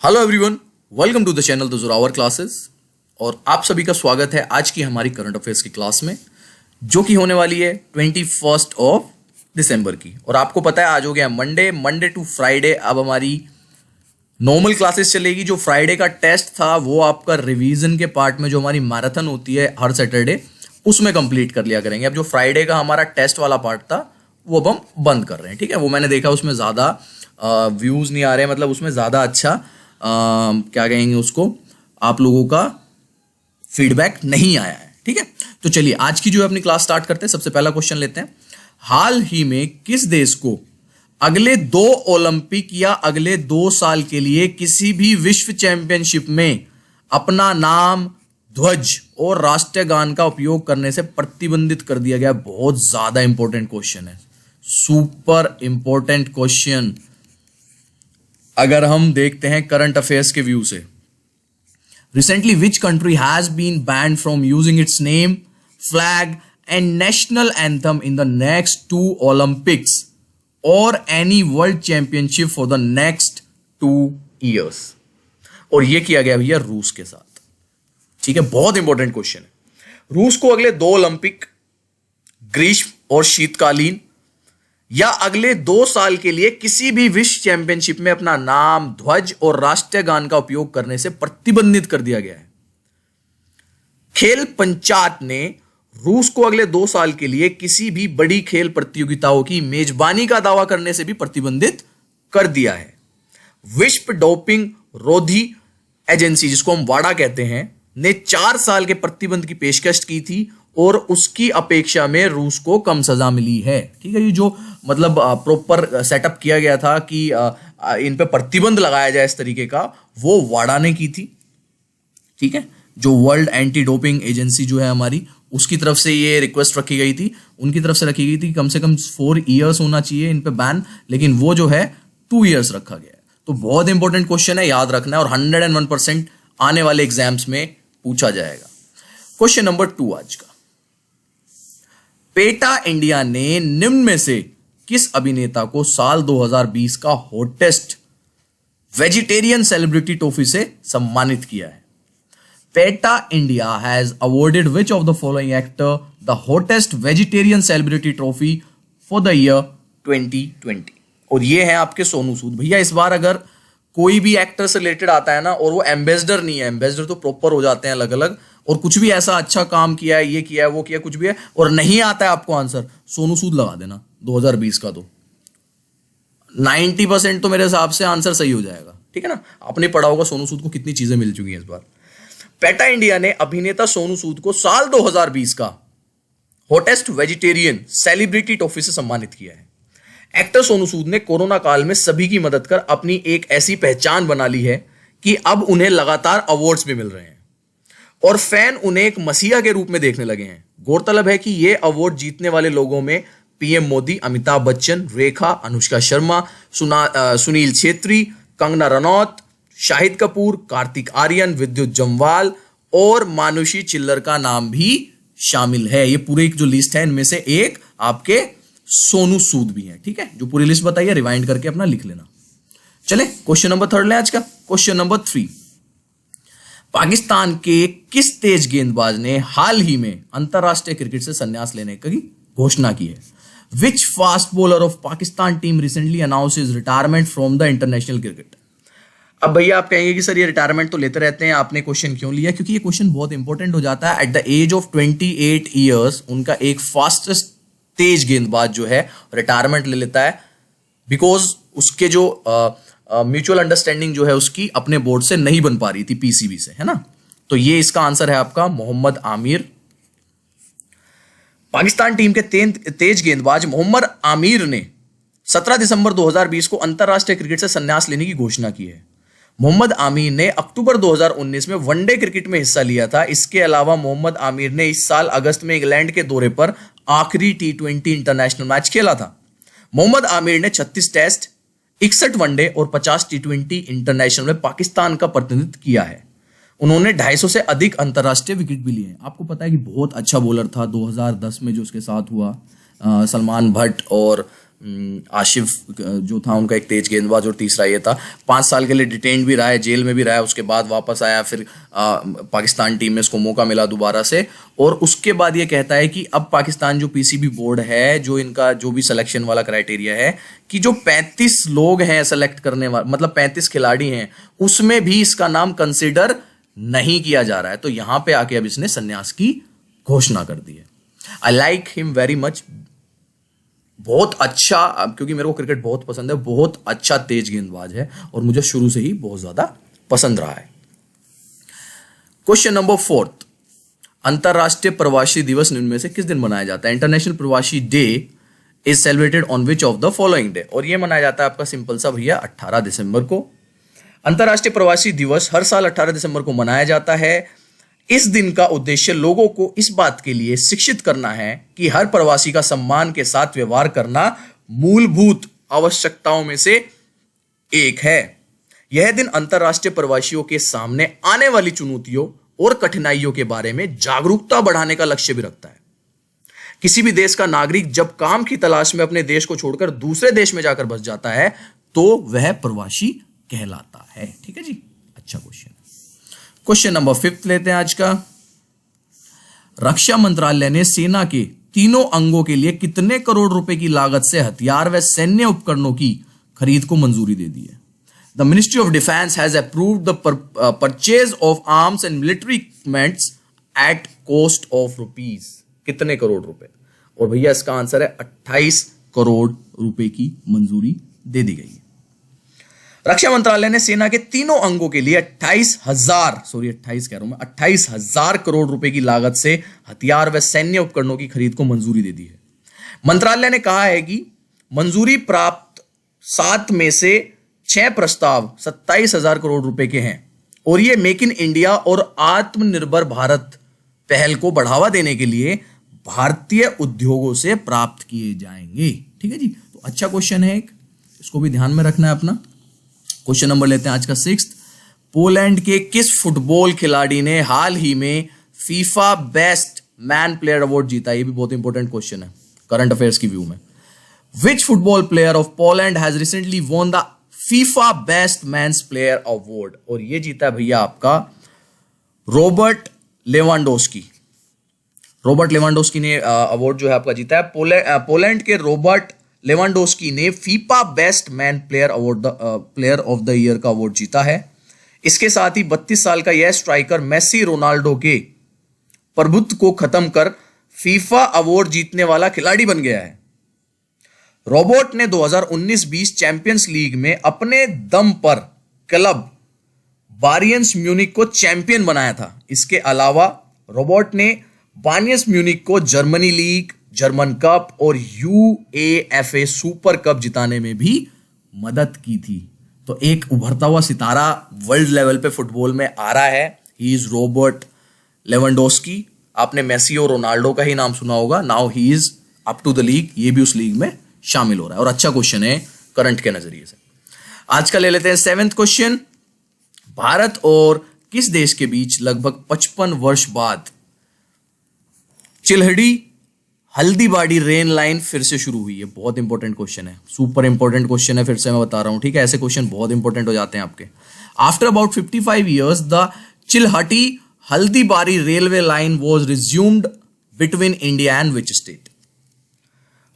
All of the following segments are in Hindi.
Hello everyone, welcome to the channel the Zorawar classes. और आप सभी का स्वागत है आज की हमारी करंट अफेयर्स की क्लास में, जो कि होने वाली है 21 दिसंबर की। और आपको पता है आज हो गया मंडे टू फ्राइडे अब हमारी नॉर्मल क्लासेस चलेगी। जो फ्राइडे का टेस्ट था वो आपका रिवीजन के पार्ट में, जो हमारी मैराथन होती है हर सैटरडे, उसमें कंप्लीट कर लिया करेंगे। अब जो फ्राइडे का हमारा टेस्ट वाला पार्ट था वो अब हम बंद कर रहे हैं, ठीक है। वो मैंने देखा उसमें ज़्यादा व्यूज़ नहीं आ रहे, मतलब उसमें ज़्यादा अच्छा क्या कहेंगे उसको, आप लोगों का फीडबैक नहीं आया है, ठीक है। तो चलिए आज की जो है अपनी क्लास स्टार्ट करते हैं। सबसे पहला क्वेश्चन लेते हैं। हाल ही में किस देश को अगले 2 ओलंपिक या अगले 2 साल के लिए किसी भी विश्व चैंपियनशिप में अपना नाम, ध्वज और राष्ट्रीय गान का उपयोग करने से प्रतिबंधित कर दिया गया? बहुत ज्यादा इंपॉर्टेंट क्वेश्चन है, सुपर इंपॉर्टेंट क्वेश्चन। अगर हम देखते हैं करंट अफेयर्स के व्यू से, recently which country has been banned from using its name, flag and national anthem in the next 2 Olympics और any world championship for the next 2 years? और यह किया गया भैया रूस के साथ, ठीक है। बहुत इंपॉर्टेंट क्वेश्चन है। रूस को अगले 2 ओलंपिक, ग्रीष्म और शीतकालीन, या अगले 2 साल के लिए किसी भी विश्व चैंपियनशिप में अपना नाम, ध्वज और राष्ट्रीय गान का उपयोग करने से प्रतिबंधित कर दिया गया है। खेल पंचायत ने रूस को अगले 2 साल के लिए किसी भी बड़ी खेल प्रतियोगिताओं की मेजबानी का दावा करने से भी प्रतिबंधित कर दिया है। विश्व डोपिंग रोधी एजेंसी, जिसको हम वाडा कहते हैं, ने 4 साल के प्रतिबंध की पेशकश की थी और उसकी अपेक्षा में रूस को कम सजा मिली है, ठीक है। ये जो मतलब प्रॉपर सेटअप किया गया था कि इन पे प्रतिबंध लगाया जाए इस तरीके का, वो वाडा ने की थी, ठीक है। जो वर्ल्ड एंटी डोपिंग एजेंसी जो है हमारी, उसकी तरफ से ये रिक्वेस्ट रखी गई थी, उनकी तरफ से रखी गई थी कम से कम 4 years होना चाहिए इन पे बैन, लेकिन वो जो है 2 years रखा गया है। तो बहुत इंपॉर्टेंट क्वेश्चन है, याद रखना है, और 101% आने वाले एग्जाम्स में पूछा जाएगा। क्वेश्चन नंबर 2 आज का। पेटा इंडिया ने निम्न में से किस अभिनेता को साल 2020 का हॉटेस्ट वेजिटेरियन सेलिब्रिटी ट्रॉफी से सम्मानित किया है? PETA India has awarded which of the following actor the hottest vegetarian celebrity trophy for the year 2020? और ये है आपके सोनू सूद भैया। इस बार अगर कोई भी एक्टर से रिलेटेड आता है ना, और वो एम्बेसडर नहीं है, एम्बेसडर तो प्रॉपर हो जाते हैं अलग अलग, और कुछ भी ऐसा अच्छा काम किया है, ये किया है, वो किया, कुछ भी है, और नहीं आता है आपको आंसर, सोनू सूद लगा देना 2020 का। तो 90% तो मेरे हिसाब से आंसर सही हो जाएगा, ठीक है ना। आपने पढ़ा होगा सोनू सूद को कितनी चीजें मिल चुकी हैं इस बार। पेटा इंडिया ने अभिनेता सोनू सूद को साल 2020 का हॉटेस्ट वेजिटेरियन सेलिब्रिटी ट्रॉफी से सम्मानित किया है। एक्टर सोनू सूद ने कोरोना काल में सभी की मदद कर अपनी एक ऐसी पहचान बना ली है कि अब उन्हें लगातार अवार्ड्स भी मिल रहे हैं और फैन उन्हें एक मसीहा के रूप में देखने लगे हैं। गौरतलब है कि ये अवार्ड जीतने वाले लोगों में पीएम मोदी, अमिताभ बच्चन, रेखा, अनुष्का शर्मा, सुनील छेत्री, कंगना रनौत, शाहिद कपूर, कार्तिक आर्यन, विद्युत जम्वाल और मानुषी चिल्लर का नाम भी शामिल है। ये पूरी जो लिस्ट है, इनमें से एक आपके सोनू सूद भी है, ठीक है। जो पूरी लिस्ट बताइए रिवाइंड करके अपना लिख लेना। चले क्वेश्चन नंबर 3 ले आज का। Question number 3। पाकिस्तान के किस तेज गेंदबाज ने हाल ही में अंतरराष्ट्रीय क्रिकेट से संन्यास लेने की घोषणा की है? Which fast bowler of Pakistan team recently announce his retirement from the international cricket? अब भैया आप कहेंगे कि सर ये रिटायरमेंट तो लेते रहते हैं, आपने क्वेश्चन क्यों लिया? क्योंकि ये क्वेश्चन बहुत इंपॉर्टेंट हो जाता है। At the age of 28 years उनका एक फास्टेस्ट तेज गेंदबाज जो है रिटायरमेंट ले लेता है, बिकॉज उसके जो म्यूचुअल अंडरस्टैंडिंग जो है उसकी अपने बोर्ड से नहीं बन पा रही थी, पीसीबी से, है ना। तो ये इसका आंसर है आपका मोहम्मद आमिर। पाकिस्तान टीम के तेज गेंदबाज मोहम्मद आमिर ने 17 दिसंबर 2020 को अंतरराष्ट्रीय क्रिकेट से संन्यास लेने की घोषणा की है। मोहम्मद आमिर ने अक्टूबर 2019 में वनडे क्रिकेट में हिस्सा लिया था। इसके अलावा मोहम्मद आमिर ने इस साल अगस्त में इंग्लैंड के दौरे पर आखिरी T20 इंटरनेशनल मैच खेला था। मोहम्मद आमिर ने 36 टेस्ट, 61 वनडे और 50 T20 इंटरनेशनल में पाकिस्तान का प्रतिनिधित्व किया है। उन्होंने 250 से अधिक अंतरराष्ट्रीय विकेट भी लिए हैं। आपको पता है कि बहुत अच्छा बॉलर था 2010 में जो उसके साथ हुआ, सलमान भट्ट और आशिफ जो था उनका एक तेज गेंदबाज, और तीसरा ये था। 5 साल के लिए डिटेन्ड भी रहा है, जेल में भी रहा है, उसके बाद वापस आया, फिर पाकिस्तान टीम में इसको मौका मिला दोबारा से, और उसके बाद ये कहता है कि अब पाकिस्तान जो पीसीबी बोर्ड है, जो इनका जो भी सिलेक्शन वाला क्राइटेरिया है, कि जो 35 लोग हैं सेलेक्ट करने वाले, मतलब 35 खिलाड़ी हैं, उसमें भी इसका नाम कंसिडर नहीं किया जा रहा है। तो यहां पे आके अब इसने संन्यास की घोषणा कर दी है। I like him very much, बहुत अच्छा, क्योंकि मेरे को क्रिकेट बहुत पसंद है, बहुत अच्छा तेज गेंदबाज है और मुझे शुरू से ही बहुत ज्यादा पसंद रहा है। क्वेश्चन नंबर 4, अंतरराष्ट्रीय प्रवासी दिवस इनमें से किस दिन मनाया जाता है? इंटरनेशनल प्रवासी day is celebrated on which of the following day? और यह मनाया जाता है आपका सिंपल सा भैया 18 दिसंबर को। अंतरराष्ट्रीय प्रवासी दिवस हर साल 18 दिसंबर को मनाया जाता है। इस दिन का उद्देश्य लोगों को इस बात के लिए शिक्षित करना है कि हर प्रवासी का सम्मान के साथ व्यवहार करना मूलभूत आवश्यकताओं में से एक है। यह दिन अंतरराष्ट्रीय प्रवासियों के सामने आने वाली चुनौतियों और कठिनाइयों के बारे में जागरूकता बढ़ाने का लक्ष्य भी रखता है। किसी भी देश का नागरिक जब काम की तलाश में अपने देश को छोड़कर दूसरे देश में जाकर बस जाता है तो वह प्रवासी कहलाता है। ठीक है जी, अच्छा क्वेश्चन। क्वेश्चन नंबर 5 लेते हैं आज का। रक्षा मंत्रालय ने सेना के तीनों अंगों के लिए कितने करोड़ रुपए की लागत से हथियार व सैन्य उपकरणों की खरीद को मंजूरी दे दी है? The ministry of defence has approved the purchase of arms and military equipments at cost of rupees. कितने करोड़ रुपए? और भैया इसका आंसर है 28 करोड़ रुपए की मंजूरी दे दी गई है। रक्षा मंत्रालय ने सेना के तीनों अंगों के लिए 28,000 करोड़ रुपए की लागत से हथियार व सैन्य उपकरणों की खरीद को मंजूरी दे दी है। मंत्रालय ने कहा है कि मंजूरी प्राप्त 7 में से 6 प्रस्ताव 27,000 करोड़ रुपए के हैं और ये मेक इन इंडिया और आत्मनिर्भर भारत पहल को बढ़ावा देने के लिए भारतीय उद्योगों से प्राप्त किए जाएंगे। ठीक है जी, तो अच्छा क्वेश्चन है एक, इसको भी ध्यान में रखना है अपना। क्वेश्चन नंबर लेते हैं आज का 6। पोलैंड के किस फुटबॉल खिलाड़ी ने हाल ही में FIFA best man player award जीता? ये भी बहुत इंपॉर्टेंट क्वेश्चन है करंट अफेयर्स की व्यू में। Which football player of Poland has recently won the FIFA best men's player award? और ये जीता है भैया आपका रॉबर्ट लेवांडोस्की। रॉबर्ट लेवांडोस्की ने अवार्ड जो है आपका जीता है। पोलैंड के रॉबर्ट लेवांडोस्की ने FIFA best man player award player of the year का अवार्ड जीता है। इसके साथ ही 32 साल का यह स्ट्राइकर मेसी रोनाल्डो के प्रभुत्व को खत्म कर फीफा अवार्ड जीतने वाला खिलाड़ी बन गया है। रॉबर्ट ने 2019-20 चैंपियंस लीग में अपने दम पर क्लब बायर्न म्यूनिख को चैंपियन बनाया था। इसके अलावा रॉबर्ट ने बायर्न म्यूनिख को जर्मनी लीग, जर्मन कप और यूएफए सुपर कप जिताने में भी मदद की थी। तो एक उभरता हुआ सितारा वर्ल्ड लेवल पे फुटबॉल में आ रहा है। He is Robert Lewandowski. आपने मेसी और रोनाल्डो का ही नाम सुना होगा। Now he is up to the league, ये भी उस लीग में शामिल हो रहा है और अच्छा क्वेश्चन है करंट के नजरिए से। आज का ले लेते हैं 7th क्वेश्चन। भारत और किस देश के बीच लगभग 55 वर्ष बाद चिल्हड़ी हल्दीबाड़ी रेल लाइन फिर से शुरू हुई है? बहुत इंपॉर्टेंट क्वेश्चन है, सुपर इंपॉर्टेंट क्वेश्चन है, फिर से मैं बता रहा हूं। ठीक है, ऐसे क्वेश्चन बहुत इंपॉर्टेंट हो जाते हैं आपके। After about 55 years the Chilahati Haldibari railway line was resumed between India and which state?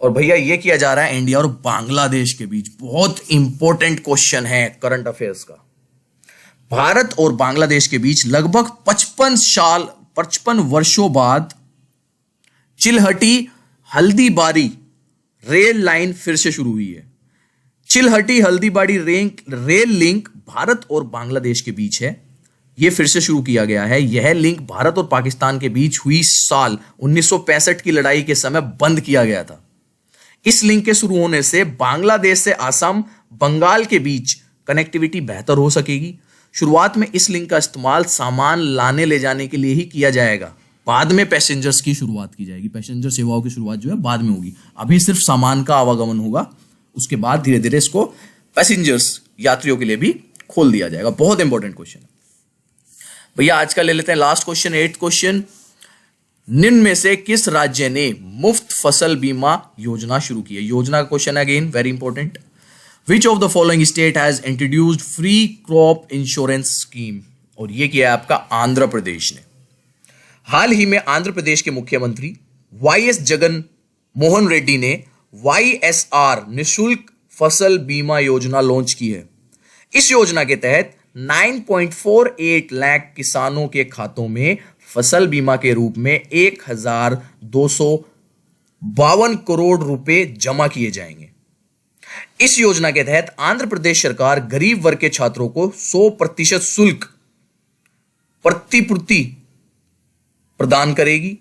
और भैया ये किया जा रहा है इंडिया और बांग्लादेश के बीच। बहुत इंपॉर्टेंट क्वेश्चन है करंट अफेयर्स का। भारत और बांग्लादेश के बीच लगभग 55 वर्षों बाद चिल्हटी हल्दीबाड़ी रेल लाइन फिर से शुरू हुई है। चिल्हटी हल्दीबाड़ी रेल लिंक भारत और बांग्लादेश के बीच है। यह फिर से शुरू किया गया है। यह लिंक भारत और पाकिस्तान के बीच हुई साल 1965 की लड़ाई के समय बंद किया गया था। इस लिंक के शुरू होने से बांग्लादेश से असम, बंगाल के बीच कनेक्टिविटी बेहतर हो सकेगी। शुरुआत में इस लिंक का इस्तेमाल सामान लाने ले जाने के लिए ही किया जाएगा। बाद में पैसेंजर्स की शुरुआत की जाएगी। पैसेंजर सेवाओं की शुरुआत जो है बाद में होगी। अभी सिर्फ सामान का आवागमन होगा, उसके बाद धीरे धीरे इसको पैसेंजर्स यात्रियों के लिए भी खोल दिया जाएगा। बहुत इंपॉर्टेंट क्वेश्चन है भैया। आज का ले लेते हैं लास्ट क्वेश्चन, 8th क्वेश्चन। निम्न में से किस राज्य ने मुफ्त फसल बीमा योजना शुरू की है? योजना का question again very important. Which of the following state has introduced free crop insurance scheme? और ये किया है आपका आंध्र प्रदेश ने। हाल ही में आंध्र प्रदेश के मुख्यमंत्री वाईएस जगन मोहन रेड्डी ने वाईएसआर निशुल्क फसल बीमा योजना लॉन्च की है। इस योजना के तहत 9.48 लाख किसानों के खातों में फसल बीमा के रूप में 1,252 करोड़ रुपए जमा किए जाएंगे। इस योजना के तहत आंध्र प्रदेश सरकार गरीब वर्ग के छात्रों को 100% शुल्क प्रतिपूर्ति प्रदान करेगी।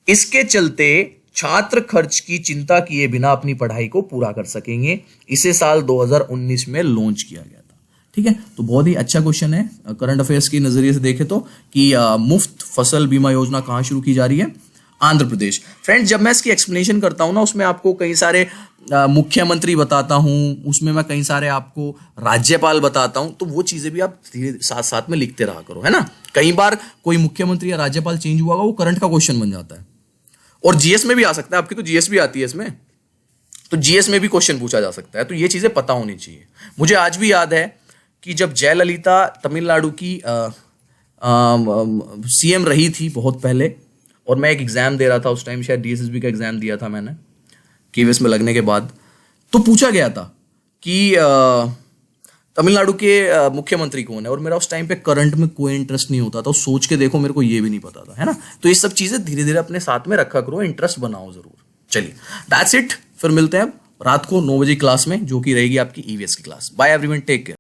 इसके चलते छात्र खर्च की चिंता किए बिना अपनी पढ़ाई को पूरा कर सकेंगे। इसे साल 2019 में लॉन्च किया गया था। ठीक है, तो बहुत ही अच्छा क्वेश्चन है करंट अफेयर्स के नजरिए से देखें तो कि मुफ्त फसल बीमा योजना कहां शुरू की जा रही है? आंध्र प्रदेश। फ्रेंड्स, जब मैं इसकी एक्सप्लेनेशन करता हूं ना, उसमें आपको कई सारे मुख्यमंत्री बताता हूं, उसमें मैं कई सारे आपको राज्यपाल बताता हूं, तो वो चीजें भी आप धीरे साथ साथ में लिखते रहा करो, है ना। कई बार कोई मुख्यमंत्री या राज्यपाल चेंज हुआ, वो करंट का क्वेश्चन बन जाता है और जीएस में भी आ सकता है। आपकी तो जीएस भी आती है इसमें, तो जीएस में भी क्वेश्चन पूछा जा सकता है। तो ये चीजें पता होनी चाहिए। मुझे आज भी याद है कि जब जयललिता तमिलनाडु की सीएम रही थी बहुत पहले, और मैं एक एग्जाम दे रहा था उस टाइम, शायद डीएसएसबी का एग्जाम दिया था मैंने केवीएस में लगने के बाद, तो पूछा गया था कि तमिलनाडु के मुख्यमंत्री कौन है, और मेरा उस टाइम पे करंट में कोई इंटरेस्ट नहीं होता था। सोच के देखो, मेरे को ये भी नहीं पता था, है ना। तो ये सब चीजें धीरे धीरे अपने साथ में रखा करो, इंटरेस्ट बनाओ जरूर। चलिए, दैट्स इट। फिर मिलते हैं रात को 9 बजे क्लास में, जो कि रहेगी आपकी ईवीएस की क्लास। Bye everyone, take care.